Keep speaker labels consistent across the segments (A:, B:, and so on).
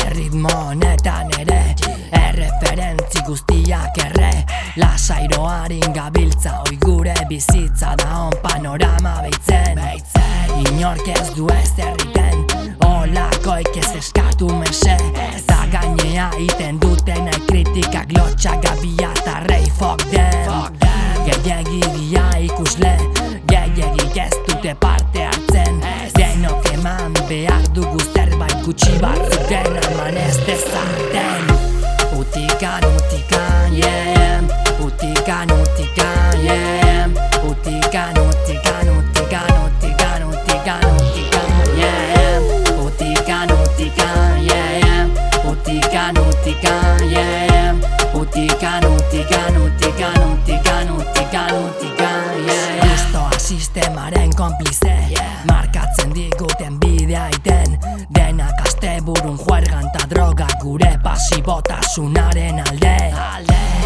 A: Erritmo honetan ere, erreferentzi guztiak erre, lasairoarin gabiltza, oi gure bizitza da on panorama beitzen. Inork ez du ez erriten, olakoik ez eskatu mese, eta gainea iten duten kritikak lotxak gabiatarrei fuck them. Gehiegi dia ikusle, gehiegik ez dute parte hartzen, denok eman behar dugu zerbait gutxi batzuten eman ez dezarten. Utikan, yeah, utikan, yeah, utikan, yeah, utikan, yeah, Gustoa sistemaren konplize, markatzen diguten bidea iten, denak asteburun juergan ta droga gure pasibotasunaren alde.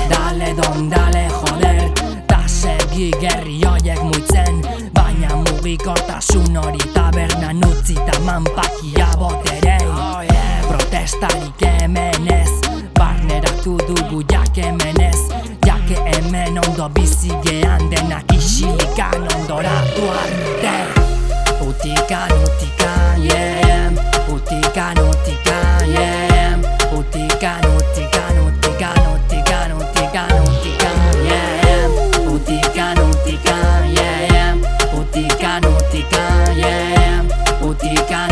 A: Dale don dale joder, ta segi gerri hoiek muitzen, baina mugikortasun hori tabernan utzi ta manpakia boterei. Protestarik hemen ez, barneratu dugu jak hemen ez, jake hemen ondo bizigean denak isilikan ondoratu arte. Utikan, yeah, utikan, yeah, utikan, yeah, utikan, yeah, utikan, yeah, utikan,